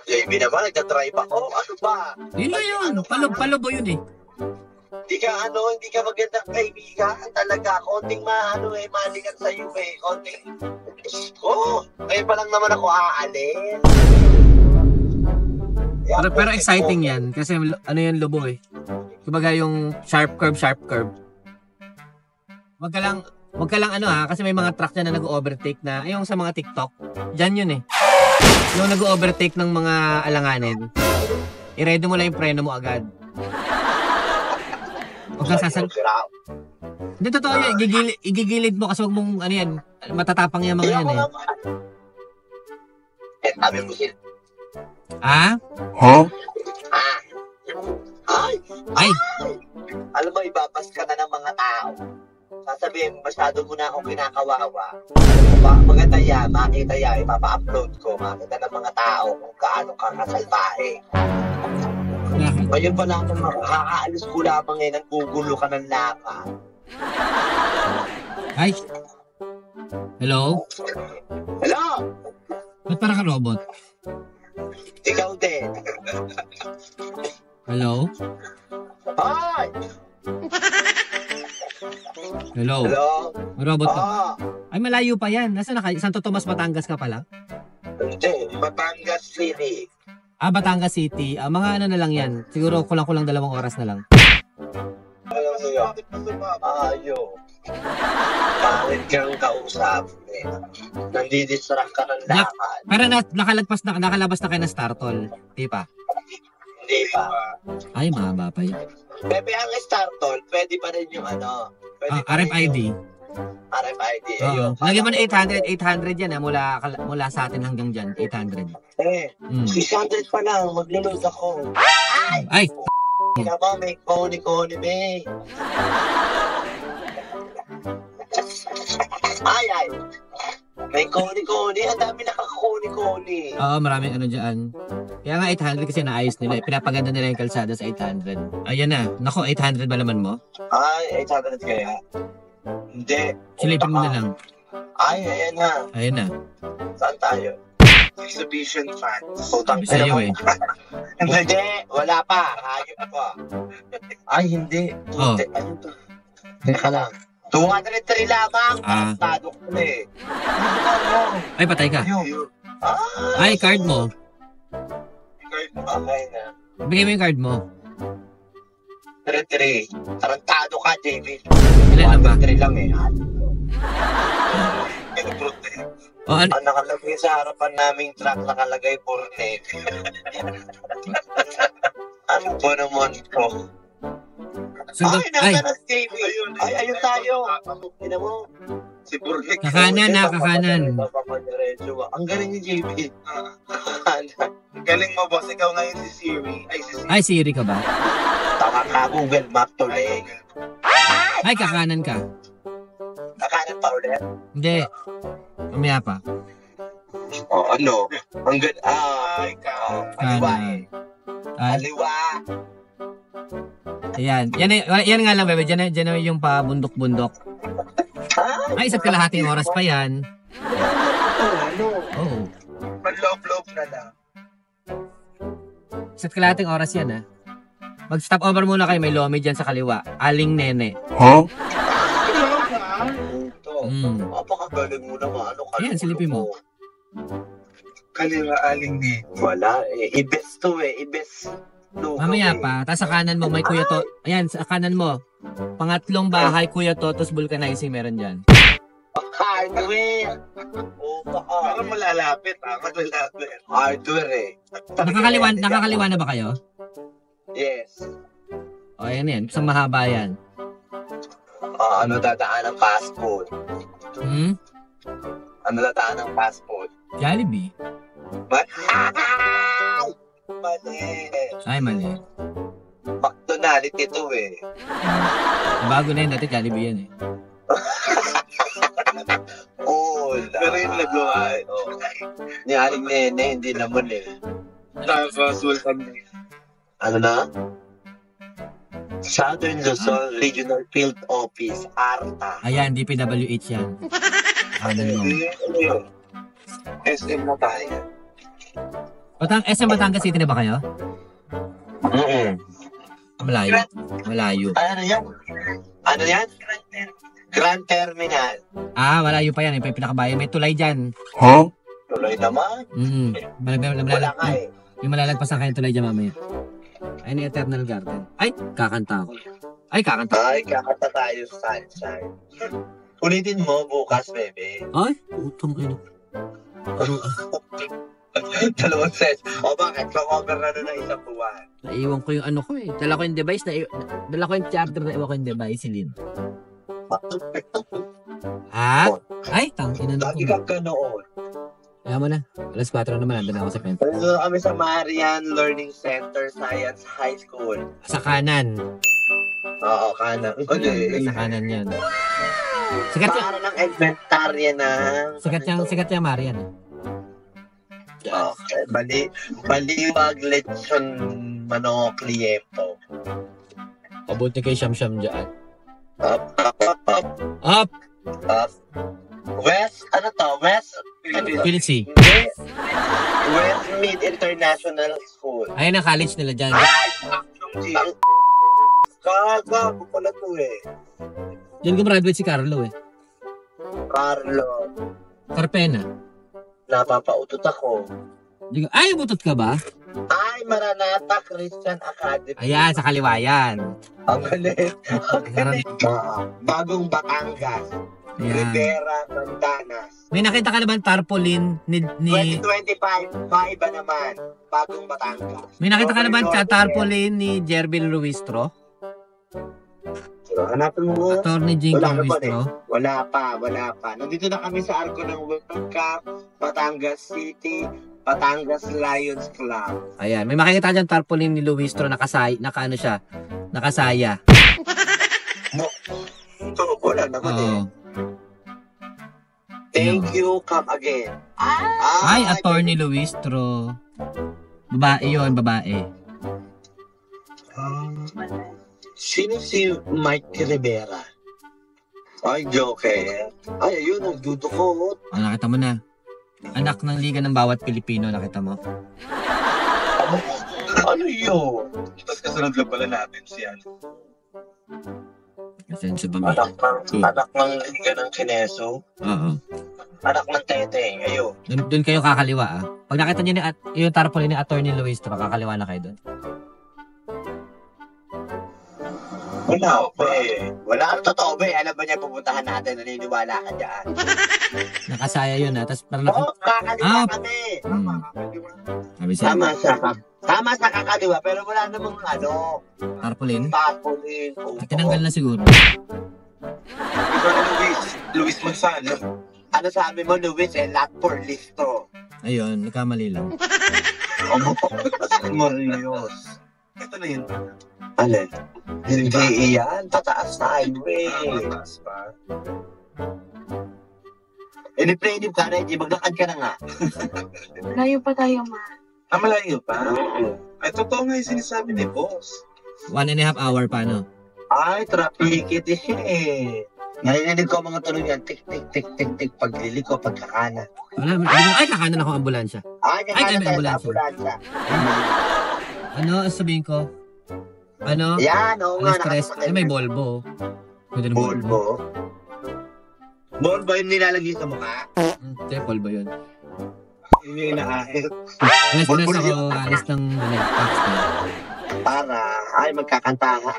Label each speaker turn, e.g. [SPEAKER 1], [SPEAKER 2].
[SPEAKER 1] JB naman, nagtatribe ako. Ano ba?
[SPEAKER 2] Yun na yun. Palobo yun eh.
[SPEAKER 1] Hindi ka magandang kaibigan. Talaga, konting malikan sa'yo eh. Konting, ngayon pa lang naman ako aalis.
[SPEAKER 2] Pero exciting yan. Kasi ano yan, lobo eh. Kumbaga yung sharp curve. Wag ka lang kasi may mga truck dyan na nag-overtake na, yung sa mga TikTok, dyan yun eh. Yung nag-overtake ng mga alanganin, i-ready mo lang yung preno mo agad. Huwag kang Hindi, totoo yan. Igigilid mo kasi huwag mong, matatapang yan mga yan eh.
[SPEAKER 1] Sabi mo sila.
[SPEAKER 2] Ay!
[SPEAKER 1] Alam mo, ibabas ka na ng mga tao. Sasabihin, masyado mo na akong kinakawawa. Maganda yan, makita yan, ipapa-upload ko. Makita ng mga tao kung gaano ka kasalbahe. Ngayon pa lang, makakaalis ko lamang eh, nanggugulo ka ng laka.
[SPEAKER 2] Ay! Hello?
[SPEAKER 1] Hello?
[SPEAKER 2] Ba't parang ka robot?
[SPEAKER 1] Ikaw din.
[SPEAKER 2] Hello?
[SPEAKER 1] Hi!
[SPEAKER 2] Hello?
[SPEAKER 1] Hello?
[SPEAKER 2] Robot ka? Ay, malayo pa yan. Nasaan na kayo? Santo Tomas, Batangas ka pala?
[SPEAKER 1] Hindi, Batangas City.
[SPEAKER 2] Batangas City. Mga ano na lang yan. Siguro kulang-kulang 2 oras na lang.
[SPEAKER 1] Alam mo yun? Bakit kang kausap? Nandidistract ka ng lakad.
[SPEAKER 2] Pero nakalabas na kayo ng Startol. Di pa?
[SPEAKER 1] Hindi pa.
[SPEAKER 2] Ay, mahaba pa yun.
[SPEAKER 1] Bebe, ang Startol, pwede pa rin yung
[SPEAKER 2] RFID.
[SPEAKER 1] RFID.
[SPEAKER 2] Oo. Lagyan mo na 800 yan mula sa atin hanggang dyan. 800.
[SPEAKER 1] 600 pa lang. Maglulod ako.
[SPEAKER 2] Ay!
[SPEAKER 1] Kaba, may koni-koni, may. Ay. May koni-koni. Ang dami nakakoni-koni.
[SPEAKER 2] Oo, maraming dyan. Kaya nga 800 kasi naayos nila. Pinapaganda nila yung kalsada sa 800. Ayan na. Nako, 800 ba naman mo?
[SPEAKER 1] Ay, 800 kaya. Hindi.
[SPEAKER 2] Silipin mo na lang.
[SPEAKER 1] Ay, ayan na.
[SPEAKER 2] Ayan na.
[SPEAKER 1] Saan tayo? Exhibition fans.
[SPEAKER 2] Sabi sa'yo eh.
[SPEAKER 1] Hindi, wala pa. Hayop pa. Ay, hindi.
[SPEAKER 2] Oh.
[SPEAKER 1] Ano to? Teka lang. 203 lamang. Tado ko na eh.
[SPEAKER 2] Ay, patay ka. Ay, card mo.
[SPEAKER 1] Card mo. Okay na.
[SPEAKER 2] Bigay mo yung card mo.
[SPEAKER 1] 3-3. Tarantado ka, JB.
[SPEAKER 2] Ilan na ba?
[SPEAKER 1] 3 lang eh.
[SPEAKER 2] Oh,
[SPEAKER 1] ang nakalagay sa harapan naming truck, nakalagay for Navy. Ano ba naman ko? Ay, JB. Ayun tayo. Tignan mo. Si Burnick.
[SPEAKER 2] Kakanan.
[SPEAKER 1] Ang galing ni JB. Galing mo, boss. Ikaw ngayon si Siri.
[SPEAKER 2] Ay, Siri ka ba?
[SPEAKER 1] Tama ka, Google Map tuloy.
[SPEAKER 2] Ay, kakanan ka.
[SPEAKER 1] Kakanan pa ulit?
[SPEAKER 2] Hindi. Mamaya pa.
[SPEAKER 1] Ano? Ang ganda. Ay, kaliwa eh. Kaliwa.
[SPEAKER 2] Ayan. Yan nga lang, bebe. Diyan na yung pabundok-bundok. Ay, isa't kalahating oras pa yan. Oo.
[SPEAKER 1] Manloob-loob na lang.
[SPEAKER 2] Isa't kalahating oras yan, Mag-stop over muna kayo. May lomi dyan sa kaliwa. Aling Nene.
[SPEAKER 1] Napakagaling mo naman.
[SPEAKER 2] Ayan, silipin mo.
[SPEAKER 1] Kaliwa, Aling Nene. Wala eh. Ibes to eh. Ibes.
[SPEAKER 2] Mamaya pa. Tapos sa kanan mo, may Kuya to. Ayan, sa kanan mo. Pangatlong bahay, Kuya Toto's Vulcanizing meron dyan.
[SPEAKER 1] Hardware. Parang malalapit Malalapit. Hardware eh.
[SPEAKER 2] Nakakaliwa na ba kayo?
[SPEAKER 1] Yes.
[SPEAKER 2] O, yan. Isang mahaba yan.
[SPEAKER 1] Ano dadaan ng fast food? Ano dadaan ng fast food?
[SPEAKER 2] Jollibee.
[SPEAKER 1] Mali.
[SPEAKER 2] Ay, mali.
[SPEAKER 1] McDonald's ito eh.
[SPEAKER 2] Bago na yun. Dati Jollibee yan eh.
[SPEAKER 1] Pero yung nagawa ni Aling Nene, hindi naman eh. Ano na? Southern Luzon Regional Field Office, ARTA.
[SPEAKER 2] Ayan, DPWH yan.
[SPEAKER 1] Ano yun? SM na tayo.
[SPEAKER 2] SM Batangas City na ba kayo? Malayo. Malayo.
[SPEAKER 1] Ano yan? Ano yan? Grand Terminal.
[SPEAKER 2] Ah, malayo pa yan. Yung pinakabayan. May tulay dyan.
[SPEAKER 1] Tuloy naman. Wala nga eh.
[SPEAKER 2] Yung malalagpasan kayo tulay dyan mamaya. Ay, ni Eternal Garden. Ay, kakanta ako. Ay,
[SPEAKER 1] kakanta tayo sa sunshine. Ulitin mo bukas, bebe.
[SPEAKER 2] Ay, utong ino.
[SPEAKER 1] Dalawang set. O bakit? Cover na ng isang buwan.
[SPEAKER 2] Naiwan ko yung ano ko eh. Dala ko yung device, dala ko yung charger, naiwan ko yung device, Silin. Ha? Ay, tangin na
[SPEAKER 1] Lagi
[SPEAKER 2] ko.
[SPEAKER 1] kang ganoon.
[SPEAKER 2] Kaya mo na. Alas 4 naman, nandun ako sa pen.
[SPEAKER 1] Nandito kami sa Marian Learning Center Science High School.
[SPEAKER 2] Sa kanan.
[SPEAKER 1] Oo, kanan.
[SPEAKER 2] Sa kanan yan. Sikat yan.
[SPEAKER 1] Para ng elementarya na.
[SPEAKER 2] Sikat yan, Marian.
[SPEAKER 1] Okay. Baliwag lechon manok liempo.
[SPEAKER 2] Mabuti kay Siyam-Siyam dyan.
[SPEAKER 1] Up, up, up, up,
[SPEAKER 2] Up!
[SPEAKER 1] up. West, ano to? West
[SPEAKER 2] Philipsi.
[SPEAKER 1] Westmead International School.
[SPEAKER 2] Ayun ang college nila dyan.
[SPEAKER 1] Gago pala to eh.
[SPEAKER 2] Diyan gumraduate si Carlo eh.
[SPEAKER 1] Carlo.
[SPEAKER 2] Carpena.
[SPEAKER 1] Napapautot ako.
[SPEAKER 2] Ay, butot ka ba?
[SPEAKER 1] Ay, Maranatha Christian Academy.
[SPEAKER 2] Ayan, sa kaliwa yan.
[SPEAKER 1] Ang galit. Ang galit. Bagong Batangas.
[SPEAKER 2] Ayan.
[SPEAKER 1] Rivera, Mandanas.
[SPEAKER 2] May nakita ka naman tarpaulin ni
[SPEAKER 1] 2025, maiba naman. Bagong Batangas.
[SPEAKER 2] May nakita ka naman tarpaulin ni Jervil Ruistro?
[SPEAKER 1] Hanapin mo.
[SPEAKER 2] Attorney Jinky Ruistro?
[SPEAKER 1] Wala pa. Nandito na kami sa arko ng World Cup, Batangas City, Batangas Lions Club.
[SPEAKER 2] Ayan, may makikita dyan tarpaulin ni Ruistro nakasaya.
[SPEAKER 1] Wala naman eh. Thank you, come again.
[SPEAKER 2] Ay, Attorney Ruistro. Babae yun, babae.
[SPEAKER 1] Sino si Mike Rivera? Ay, joke eh. Ay, ayun, nagdudukot.
[SPEAKER 2] Nakita mo na. Anak ng liga ng bawat Pilipino, nakita mo?
[SPEAKER 1] Ano yun?
[SPEAKER 3] Tapos kasunod lang pala natin siya.
[SPEAKER 2] Senso ba
[SPEAKER 1] Anak ng liga ng Kineso.
[SPEAKER 2] Oo.
[SPEAKER 1] Anak ng Teteng, ayun.
[SPEAKER 2] Doon kayo kakaliwa ah. Pag nakita niyo yung tarpaulin ni Attorney Ruistro, kakaliwa na kayo doon.
[SPEAKER 1] Wala pa eh. Wala, totoo ba eh. Alam ba niya pupuntahan natin, naniniwala ka dyan.
[SPEAKER 2] Nakasaya yun ah. Tapos parang
[SPEAKER 1] Oo, kakaliwa kami.
[SPEAKER 2] Sabi siya,
[SPEAKER 1] Tama sa kakaliwa, pero wala namang
[SPEAKER 2] tarpaulin.
[SPEAKER 1] tarpaulin.
[SPEAKER 2] At tinanggal na siguro.
[SPEAKER 3] Ikaw na Luis Gonzalo.
[SPEAKER 1] Ano sabi mo, Luis, lot for listo.
[SPEAKER 2] Ayun, nagkamali lang.
[SPEAKER 1] Morios.
[SPEAKER 3] Ito na yun.
[SPEAKER 1] Alin? Hindi iyan. Tataas na highway.
[SPEAKER 3] Mataas pa.
[SPEAKER 1] Ini-plainip ka na, maglakad ka na nga.
[SPEAKER 4] Layo pa tayo, ma.
[SPEAKER 3] Malayo pa. Ay, totoo nga yung sinasabi ni boss.
[SPEAKER 2] 1.5 hour pa, no?
[SPEAKER 1] Ay, traffic it siya eh. Narinig ko mga tunog yan, tik, tik, tik, tik, tik, pagliliko, pagkakana.
[SPEAKER 2] Ay, kakanan ako ambulansya.
[SPEAKER 1] Ay,
[SPEAKER 2] Ay,
[SPEAKER 1] kakana
[SPEAKER 2] may
[SPEAKER 1] tayo sa
[SPEAKER 2] ambulansya.
[SPEAKER 1] ambulansya.
[SPEAKER 2] Ano, sabihin ko? Ano?
[SPEAKER 1] Yan, oo nga.
[SPEAKER 2] Stress. Ay, may Volvo. Pwede na
[SPEAKER 1] Volvo. Volvo yung nilalagay sa mukha?
[SPEAKER 2] Hindi, Volvo yun.
[SPEAKER 3] Yun yung inaahit.
[SPEAKER 2] Alas
[SPEAKER 1] Volvo
[SPEAKER 2] ako,
[SPEAKER 1] yun.
[SPEAKER 2] alas ng tax na.
[SPEAKER 1] Para, ay, magkakantahan.